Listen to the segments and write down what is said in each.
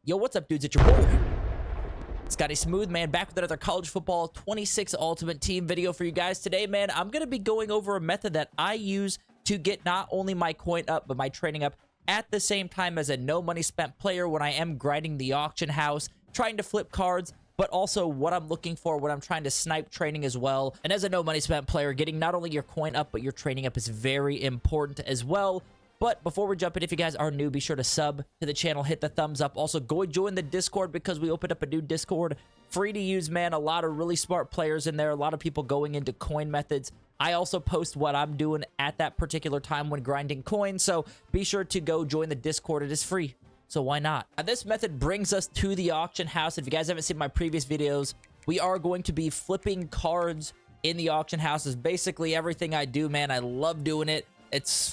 Yo, what's up, dudes? It's your boy, Scotty Smooth, man, back with another college football 26 Ultimate Team video for you guys. Today, man, I'm going to be going over a method that I use to get not only my coin up, but my training up at the same time as a no money spent player when I am grinding the auction house, trying to flip cards, but also what I'm looking for when I'm trying to snipe training as well. And as a no money spent player, getting not only your coin up, but your training up is very important as well. But before we jump in, if you guys are new, be sure to sub to the channel, hit the thumbs up. Also, go join the Discord because we opened up a new Discord. Free to use, man. A lot of really smart players in there. A lot of people going into coin methods. I also post what I'm doing at that particular time when grinding coins. So be sure to go join the Discord. It is free, so why not? Now, this method brings us to the auction house. If you guys haven't seen my previous videos, we are going to be flipping cards in the auction house. Is basically everything I do, man. I love doing it.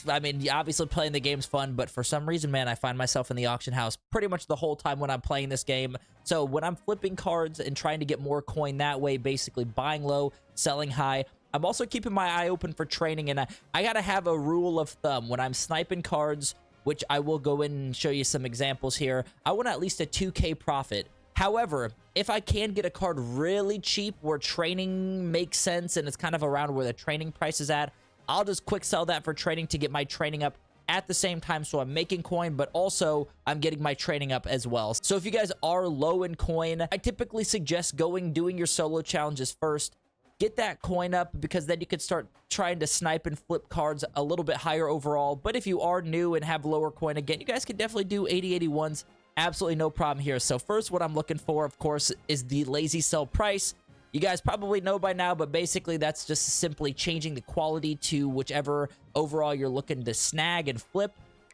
I mean, obviously playing the game's fun, but for some reason, man, I find myself in the auction house pretty much the whole time when I'm playing this game. So when I'm flipping cards and trying to get more coin that way, basically buying low, selling high, I'm also keeping my eye open for training. And I got to have a rule of thumb when I'm sniping cards, which I will go in and show you some examples here. I want at least a 2K profit. However, if I can get a card really cheap where training makes sense and it's kind of around where the training price is at, I'll just quick sell that for training to get my training up at the same time. So I'm making coin, but also I'm getting my training up as well. So if you guys are low in coin, I typically suggest doing your solo challenges first. Get that coin up because then you can start trying to snipe and flip cards a little bit higher overall. But if you are new and have lower coin, again, you guys can definitely do 80-81s. Absolutely no problem here. So first, what I'm looking for, of course, is the lazy sell price. You guys probably know by now, but basically that's just simply changing the quality to whichever overall you're looking to snag and flip.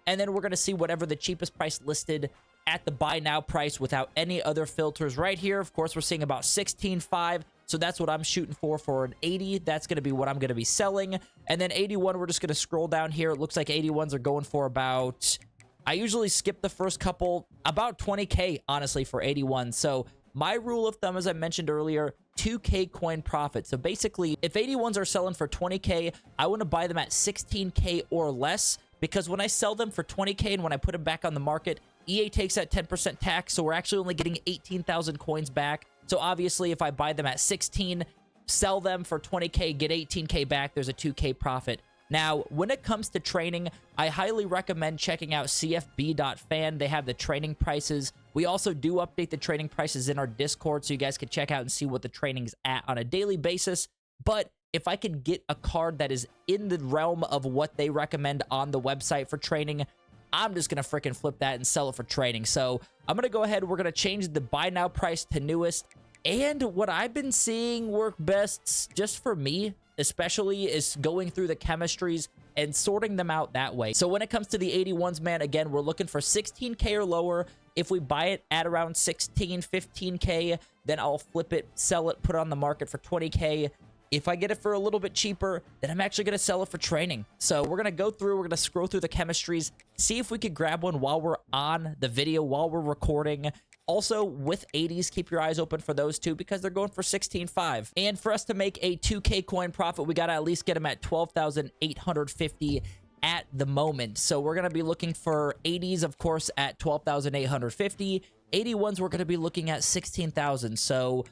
And then we're going to see whatever the cheapest price listed at the buy now price without any other filters right here. Of course, we're seeing about 16.5. So that's what I'm shooting for an 80. That's going to be what I'm going to be selling. And then 81, we're just going to scroll down here. It looks like 81s are going for about, I usually skip the first couple, about 20K, honestly, for 81. So my rule of thumb, as I mentioned earlier, 2K coin profit. So basically, if 81s are selling for 20K, I want to buy them at 16K or less, because when I sell them for 20K and when I put them back on the market, EA takes that 10% tax, so we're actually only getting 18,000 coins back. So obviously, if I buy them at 16, sell them for 20K, get 18K back, there's a 2K profit. Now, when it comes to training, I highly recommend checking out CFB.fan. They have the training prices. We also do update the training prices in our Discord, so you guys can check out and see what the training's at on a daily basis. But if I could get a card that is in the realm of what they recommend on the website for training, I'm just going to freaking flip that and sell it for training. So I'm going to go ahead. We're going to change the buy now price to newest. And what I've been seeing work best, just for me especially, is going through the chemistries and sorting them out that way. So when it comes to the 81s, man, again, we're looking for 16K or lower. If we buy it at around 16, 15K, then I'll flip it, sell it, put it on the market for 20K. If I get it for a little bit cheaper, then I'm actually going to sell it for training. So we're going to go through, we're going to scroll through the chemistries, see if we could grab one while we're on the video, while we're recording. Also, with 80s, keep your eyes open for those too, because they're going for 16.5. And for us to make a 2K coin profit, we got to at least get them at 12,850 at the moment. So we're going to be looking for 80s, of course, at 12,850. 81s, we're going to be looking at 16,000. So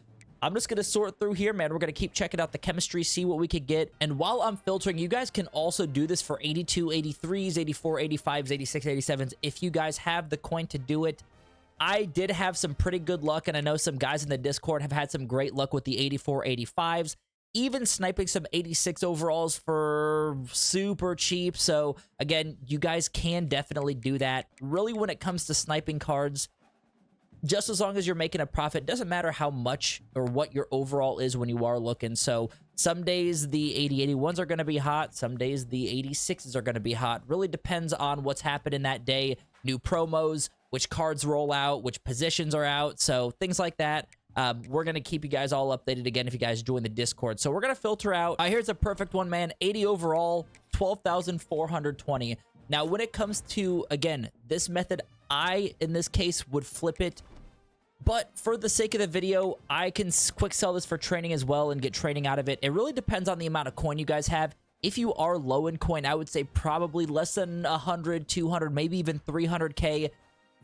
I'm just going to sort through here, man. We're going to keep checking out the chemistry, see what we could get. And while I'm filtering, you guys can also do this for 82, 83s, 84, 85s, 86, 87s. If you guys have the coin to do it, I did have some pretty good luck, and I know some guys in the Discord have had some great luck with the 84, 85s, even sniping some 86 overalls for super cheap. So again, you guys can definitely do that. Really, when it comes to sniping cards, just as long as you're making a profit, doesn't matter how much or what your overall is when you are looking. So some days the 80, 81s are going to be hot. Some days the 86s are going to be hot. Really depends on what's happening that day. New promos, which cards roll out, which positions are out. So things like that. We're going to keep you guys all updated again if you guys join the Discord. So we're going to filter out. Here's a perfect one, man. 80 overall, 12,420. Now, when it comes to, again, this method, I, in this case, would flip it. But for the sake of the video, I can quick sell this for training as well and get training out of it. It really depends on the amount of coin you guys have. If you are low in coin, I would say probably less than 100, 200, maybe even 300K.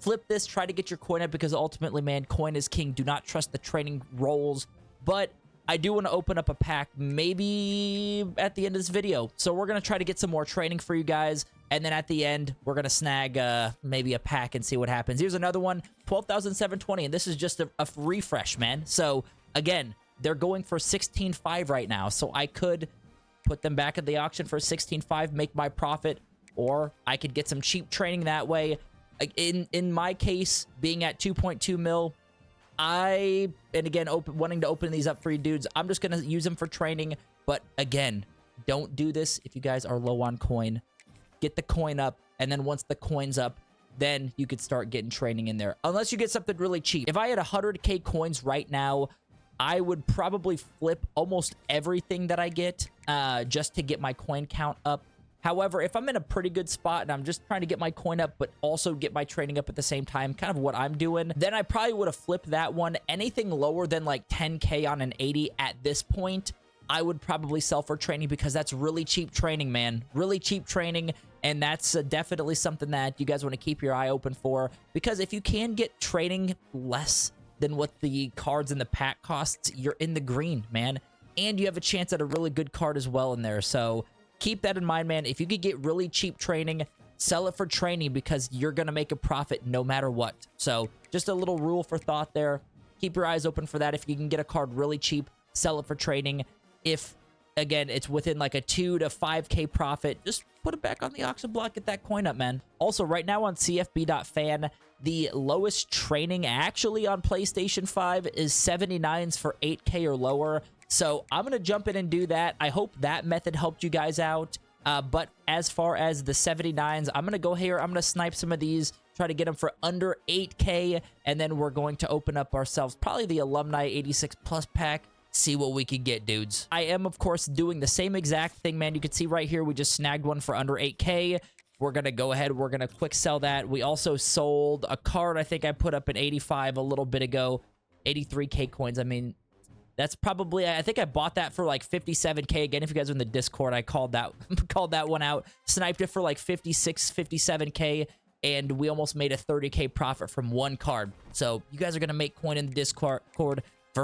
flip this, try to get your coin up, because ultimately, man, coin is king. Do not trust the training rolls. But I do want to open up a pack maybe at the end of this video. So we're going to try to get some more training for you guys. And then at the end, we're going to snag maybe a pack and see what happens. Here's another one, 12,720. And this is just a refresh, man. So again, they're going for 16.5 right now. So I could put them back at the auction for 16.5, make my profit. Or I could get some cheap training that way. In my case, being at 2.2 mil, and again, wanting to open these up for you dudes, I'm just going to use them for training. But again, don't do this if you guys are low on coin. Get the coin up, and then once the coin's up, then you could start getting training in there. Unless you get something really cheap. If I had 100k coins right now, I would probably flip almost everything that I get just to get my coin count up. However, if I'm in a pretty good spot and I'm just trying to get my coin up, but also get my training up at the same time, kind of what I'm doing, then I probably would have flipped that one. Anything lower than like 10k on an 80 at this point, I would probably sell for training, because that's really cheap training, man. Really cheap training, and that's definitely something that you guys want to keep your eye open for, because if you can get training less than what the cards in the pack costs, you're in the green, man. And you have a chance at a really good card as well in there, so keep that in mind, man. If you could get really cheap training, sell it for training, because you're going to make a profit no matter what. So just a little rule for thought there. Keep your eyes open for that. If you can get a card really cheap, sell it for training. If, again, it's within like a 2 to 5k profit, just put it back on the auction block, get that coin up, man. Also, right now on CFB.fan, the lowest training actually on PlayStation 5 is 79s for 8k or lower. So I'm going to jump in and do that. I hope that method helped you guys out. But as far as the 79s, I'm going to go here. I'm going to snipe some of these, try to get them for under 8k. And then we're going to open up ourselves probably the Alumni 86 Plus pack. See what we can get, dudes. I am, of course, doing the same exact thing, man. You can see right here, we just snagged one for under 8k. We're going to go ahead. We're going to quick sell that. We also sold a card I think I put up at 85 a little bit ago. 83k coins. I mean, that's probably, I think I bought that for like 57k. Again, if you guys are in the Discord, I called that one out. Sniped it for like 56, 57k. And we almost made a 30k profit from one card. So you guys are going to make coin in the Discord for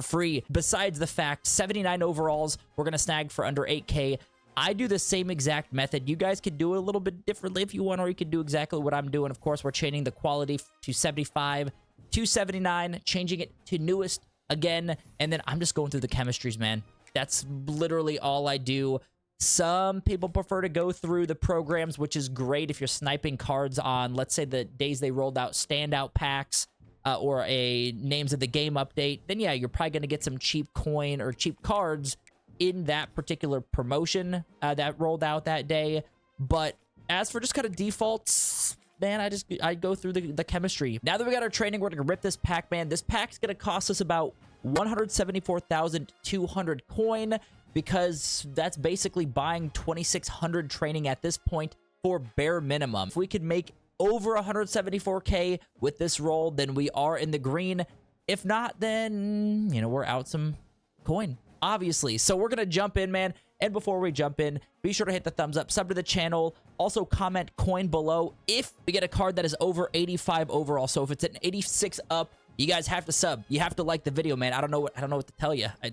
free. Besides the fact, 79 overalls, we're going to snag for under 8k. I do the same exact method. You guys could do it a little bit differently if you want, or you could do exactly what I'm doing. Of course, we're changing the quality to 75, to 79, changing it to newest again, and then I'm just going through the chemistries, man. That's literally all I do. Some people prefer to go through the programs, which is great if you're sniping cards on, let's say, the days they rolled out standout packs or a names of the game update. Then yeah, you're probably going to get some cheap coin or cheap cards in that particular promotion that rolled out that day. But as for just kind of defaults, man, I go through the chemistry. Now that we got our training, we're gonna rip this pack, man. This pack's gonna cost us about 174,200 coin, because that's basically buying 2,600 training at this point for bare minimum. If we could make over 174k with this roll, then we are in the green. If not, then, you know, we're out some coin, obviously. So we're gonna jump in, man. And before we jump in, be sure to hit the thumbs up, sub to the channel. Also, comment coin below if we get a card that is over 85 overall. So if it's an 86 up, you guys have to sub. You have to like the video, man. I don't know what to tell you. I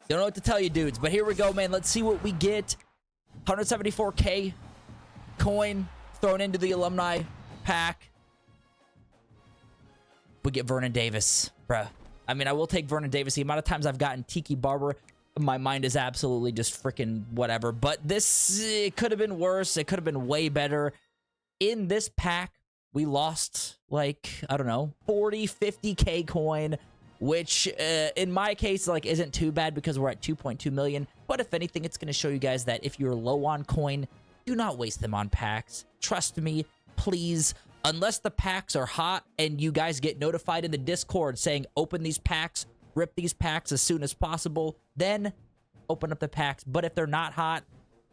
don't know what to tell you, dudes. But here we go, man. Let's see what we get. 174k coin thrown into the alumni pack. We get Vernon Davis, bruh. I mean, I will take Vernon Davis. The amount of times I've gotten Tiki Barber, my mind is absolutely just freaking whatever. But this, it could have been worse. It could have been way better. In this pack, we lost, like, I don't know, 40, 50k coin, which in my case, like, isn't too bad because we're at 2.2 million. But if anything, it's going to show you guys that if you're low on coin, do not waste them on packs. Trust me, please. Unless the packs are hot and you guys get notified in the Discord saying open these packs, rip these packs as soon as possible, then open up the packs. But if they're not hot,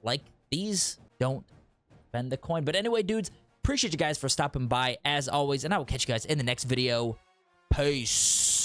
like these, don't spend the coin. But anyway, dudes, appreciate you guys for stopping by as always, and I will catch you guys in the next video. Peace.